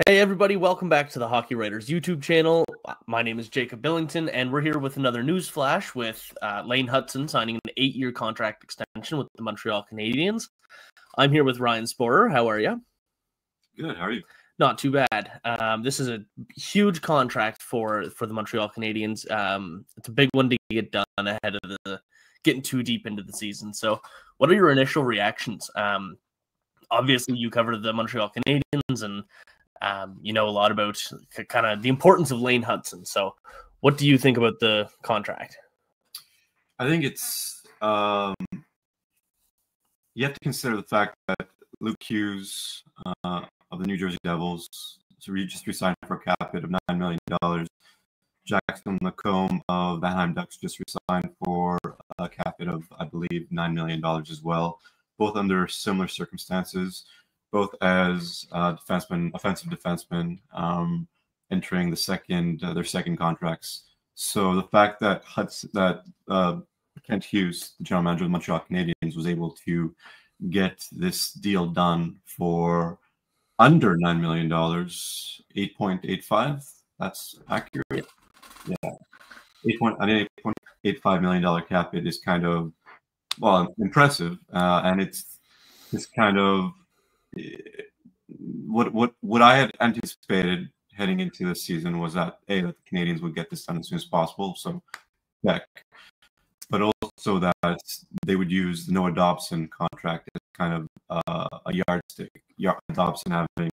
Hey everybody, welcome back to the Hockey Writers YouTube channel. My name is Jacob Billington, and we're here with another news flash with Lane Hutson signing an 8-year contract extension with the Montreal Canadiens. I'm here with Ryan Szporer. How are you? Good. How are you? Not too bad. This is a huge contract for the Montreal Canadiens. It's a big one to get done ahead of the getting too deep into the season. So, what are your initial reactions? Obviously, you covered the Montreal Canadiens and you know a lot about kind of the importance of Lane Hutson. So what do you think about the contract? I think it's you have to consider the fact that Luke Hughes of the New Jersey Devils just re-signed for a cap hit of $9 million. Jackson Lacombe of the Anaheim Ducks just re-signed for a cap hit of, I believe, $9 million as well, both under similar circumstances. Both as defensemen, offensive defensemen, entering their second contracts. So the fact that Kent Hughes, the general manager of the Montreal Canadiens, was able to get this deal done for under $9 million, 8.85. That's accurate. Yeah, $8.85 million cap hit is kind of impressive, and it's kind of what I had anticipated heading into this season was that that the Canadiens would get this done as soon as possible. So, but also that they would use the Noah Dobson contract as kind of a yardstick. Dobson having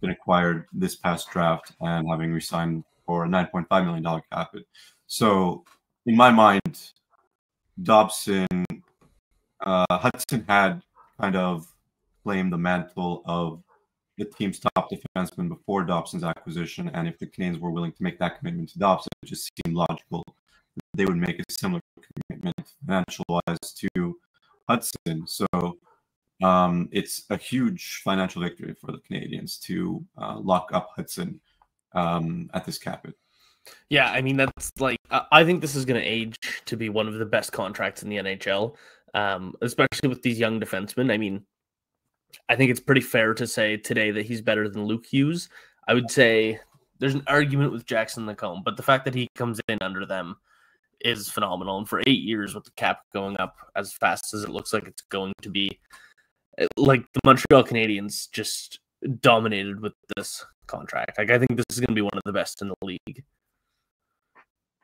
been acquired this past draft and having re-signed for a $9.5 million cap hit. So, in my mind, Hudson had kind of claim the mantle of the team's top defenseman before Dobson's acquisition, and if the Canadiens were willing to make that commitment to Dobson, it just seemed logical that they would make a similar commitment financial-wise to Hudson. So it's a huge financial victory for the Canadiens to lock up Hudson at this cap hit. Yeah, I mean, that's I think this is going to age to be one of the best contracts in the NHL, especially with these young defensemen. I mean, I think it's pretty fair to say today that he's better than Luke Hughes. I would say there's an argument with Jackson Lacombe, but the fact that he comes in under them is phenomenal. And for 8 years with the cap going up as fast as it looks like it's going to be, like the Montreal Canadiens just dominated with this contract. Like I think this is going to be one of the best in the league.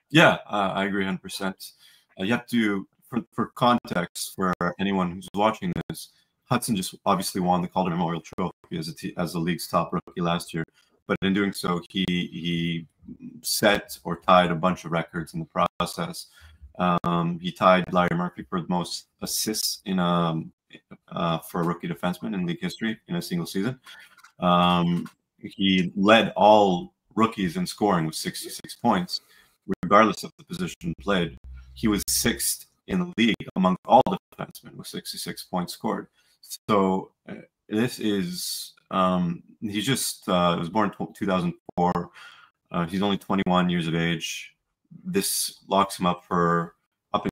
Yeah, I agree 100%. You have to, for context, for anyone who's watching this, Hudson just obviously won the Calder Memorial Trophy as the league's top rookie last year, but in doing so, he set or tied a bunch of records in the process. He tied Larry Murphy for the most assists for a rookie defenseman in league history in a single season. He led all rookies in scoring with 66 points, regardless of the position played. He was 6th in the league among all defensemen with 66 points scored. So this is he just was born in 2004. He's only 21 years of age. This locks him up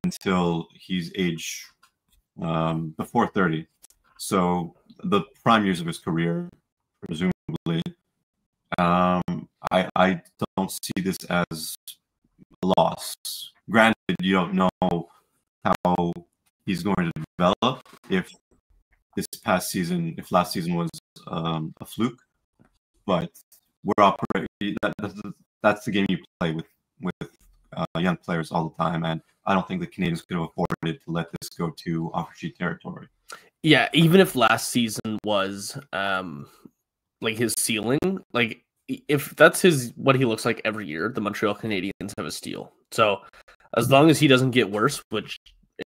until he's age before 30. So the prime years of his career, presumably. I don't see this as a loss. Granted, you don't know how he's going to develop if last season was a fluke, but we're operating. That's the game you play with young players all the time, and I don't think the Canadiens could have afforded to let this go to offer sheet territory. Yeah, even if last season was like his ceiling, like if that's what he looks like every year, the Montreal Canadiens have a steal. So as long as he doesn't get worse, which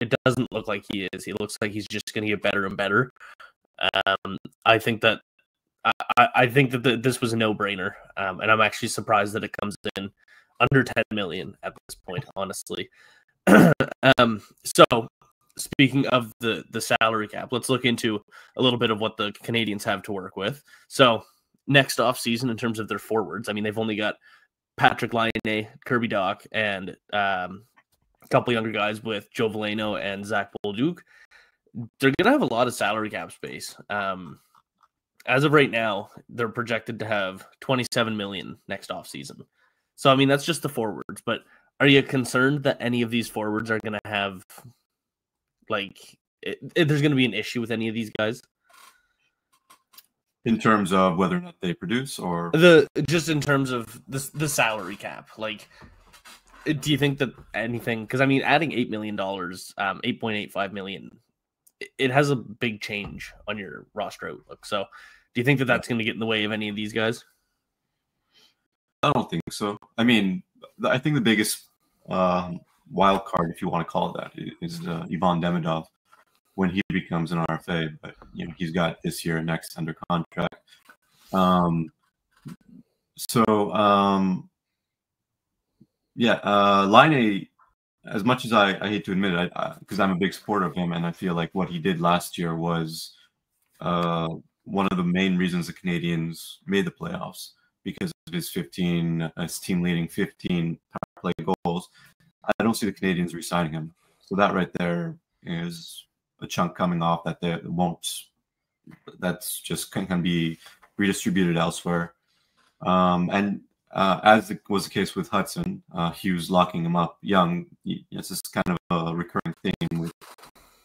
it doesn't look like he is. He looks like he's just going to get better and better. I think that this was a no-brainer, and I'm actually surprised that it comes in under $10 million at this point, honestly. So speaking of the salary cap, let's look into a little bit of what the Canadiens have to work with. So next off season, in terms of their forwards, I mean, they've only got Patrick Laine, Kirby Dach, and a couple younger guys with Joe Veleno and Zach Bolduc. They're going to have a lot of salary cap space. As of right now, they're projected to have 27 million next offseason. So I mean, that's just the forwards. But are you concerned that any of these forwards are going to have there's going to be an issue with any of these guys? In terms of whether or not they produce, or just in terms of the salary cap, do you think that anything? Because I mean, adding $8 million, $8.85 million, it has a big change on your roster outlook. So, do you think that that's going to get in the way of any of these guys? I don't think so. I mean, I think the biggest wild card, if you want to call it that, is Ivan Demidov when he becomes an RFA. But he's got this year and next under contract. Line, as much as I hate to admit it, because I'm a big supporter of him, and I feel like what he did last year was one of the main reasons the Canadiens made the playoffs, because of his team leading 15 power play goals. I don't see the Canadiens re-signing him. So that right there is a chunk coming off that they won't. That's just can be redistributed elsewhere. As it was the case with Hutson, Hughes locking him up young. It's just kind of a recurring theme with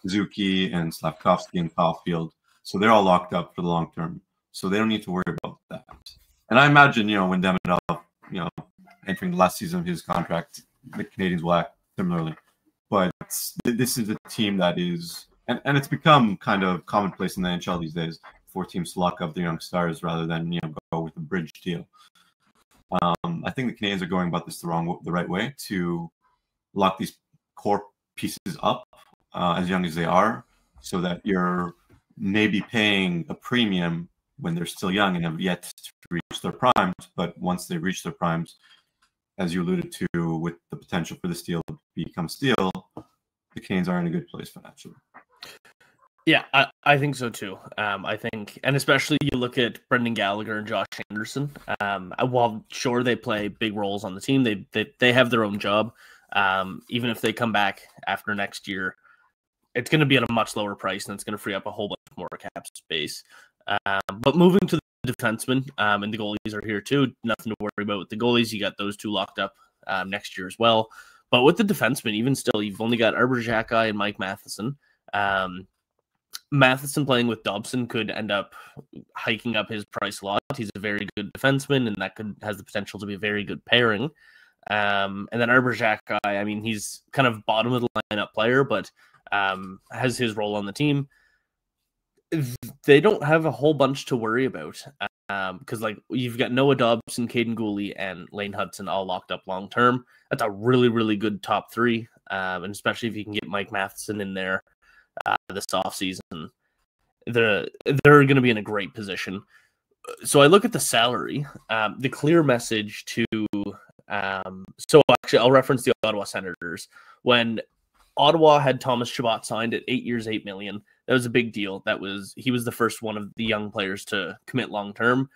Suzuki and Slavkovsky and Caulfield. So they're all locked up for the long term. So they don't need to worry about that. And I imagine, when Demidov, entering the last season of his contract, the Canadiens will act similarly. But this is a team that is, and it's become kind of commonplace in the NHL these days for teams to lock up their young stars rather than go with a bridge deal. I think the Canadiens are going about this the right way, to lock these core pieces up as young as they are, so that you're maybe paying a premium when they're still young and have yet to reach their primes. But once they reach their primes, as you alluded to, with the potential for this deal to become steel, the Canes are in a good place financially. Yeah, I think so too. I think, and especially you look at Brendan Gallagher and Josh Anderson. While sure they play big roles on the team, they have their own job. Even if they come back after next year, it's going to be at a much lower price, and it's going to free up a whole bunch more cap space. But moving to the defensemen, and the goalies are here too. Nothing to worry about with the goalies. You got those two locked up next year as well. But with the defensemen, even still, you've only got Arber Xhekaj and Mike Matheson. Matheson playing with Dobson could end up hiking up his price a lot. He's a very good defenseman, and that has the potential to be a very good pairing. And then Arber Xhekaj, I mean, he's kind of bottom of the lineup player, but has his role on the team. They don't have a whole bunch to worry about because you've got Noah Dobson, Caden Gooley, and Lane Hutson all locked up long term. That's a really, really good top three, and especially if you can get Mike Matheson in there this offseason, they're going to be in a great position. So I look at the salary, the clear message to so actually I'll reference the Ottawa Senators. When Ottawa had Thomas Chabot signed at 8 years, $8 million, that was a big deal. He was the first one of the young players to commit long term.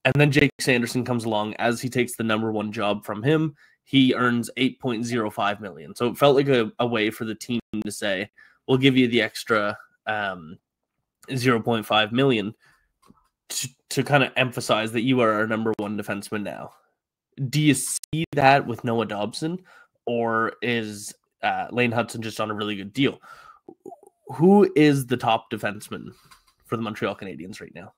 And then Jake Sanderson comes along. As he takes the number one job from him, he earns $8.05 million. So it felt like a way for the team to say, we'll give you the extra $0.5 million to kind of emphasize that you are our number one defenseman now. Do you see that with Noah Dobson, or is Lane Hutson just on a really good deal? Who is the top defenseman for the Montreal Canadiens right now?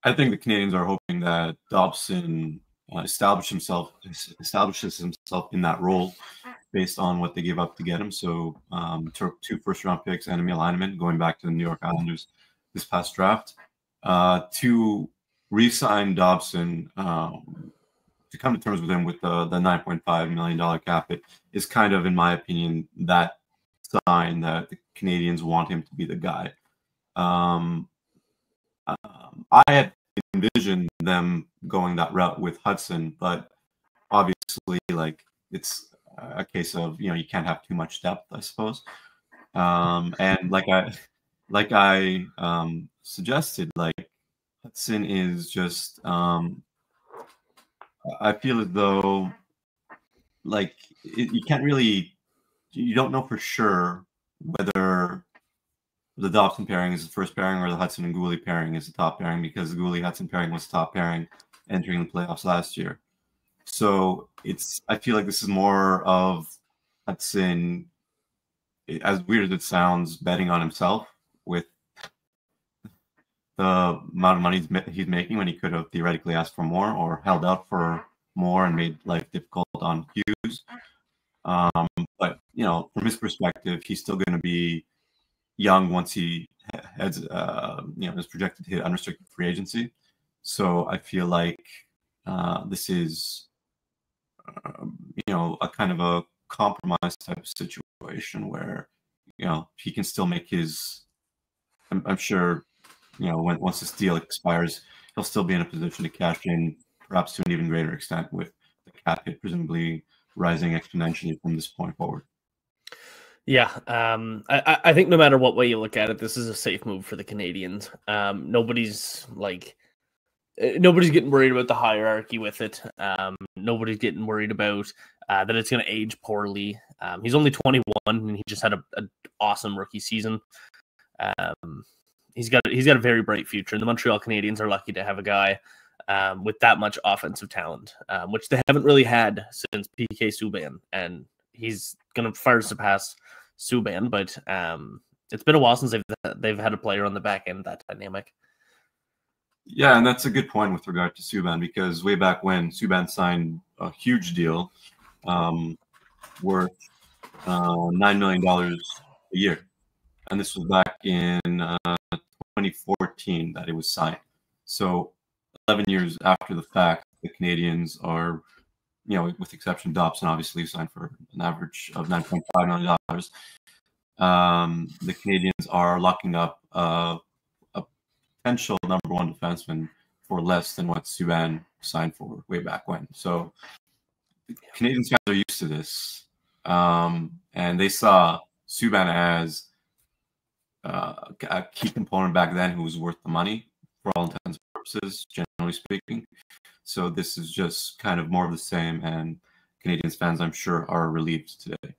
I think the Canadiens are hoping that Dobson establishes himself in that role based on what they gave up to get him. So took 2 first-round picks and Emil Heineman, going back to the New York Islanders this past draft. To re-sign Dobson, to come to terms with him with the $9.5 million cap, it is kind of, in my opinion, that sign that the Canadiens want him to be the guy. I had envisioned them going that route with Hutson, but obviously, it's a case of you can't have too much depth, I suppose. And like I suggested, Hutson is just I feel as though you can't really, you don't know for sure whether the Dobson pairing is the first pairing or the Hutson and Gooley pairing is the top pairing, because the Gooley-Hutson pairing was the top pairing entering the playoffs last year. So I feel like this is more of Hutson, as weird as it sounds, betting on himself with the amount of money he's making, when he could have theoretically asked for more or held out for more and made life difficult on Hughes. But, you know, from his perspective, he's still going to be young once he heads, you know, is projected to hit unrestricted free agency. So I feel like this is, you know, a kind of a compromise type of situation where, you know, he can still make his, I'm sure, you know, once this deal expires, he'll still be in a position to cash in, perhaps to an even greater extent, with the cap hit presumably rising exponentially from this point forward. Yeah, I think no matter what way you look at it, this is a safe move for the Canadiens. Nobody's getting worried about the hierarchy with it. Nobody's getting worried about that it's going to age poorly. He's only 21 and he just had an awesome rookie season. He's got a very bright future, and the Montreal Canadiens are lucky to have a guy with that much offensive talent, which they haven't really had since PK Subban, and he's going to far surpass Subban. But it's been a while since they've had a player on the back end that dynamic. Yeah, and that's a good point with regard to Subban, because way back when Subban signed a huge deal worth $9 million a year, and this was back in 2014 that it was signed. So 11 years after the fact, the Canadiens are, you know, with the exception of Dobson, obviously signed for an average of $9.5 million. The Canadiens are locking up a potential number one defenseman for less than what Subban signed for way back when. So the Canadiens fans are used to this, and they saw Subban as a key component back then who was worth the money for all intents and purposes, generally speaking. So this is just kind of more of the same, and Canadiens fans, I'm sure, are relieved today.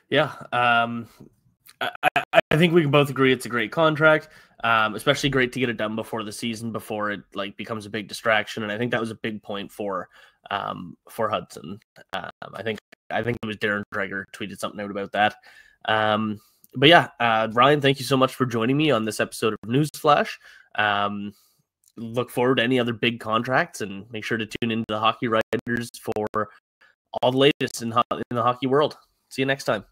Yeah, I think we can both agree it's a great contract, especially great to get it done before the season, before it becomes a big distraction. And I think that was a big point for Hutson. I think it was Darren Dreger tweeted something out about that. But yeah, Ryan, thank you so much for joining me on this episode of Newsflash. Look forward to any other big contracts, and make sure to tune into the Hockey Writers for all the latest in the hockey world. See you next time.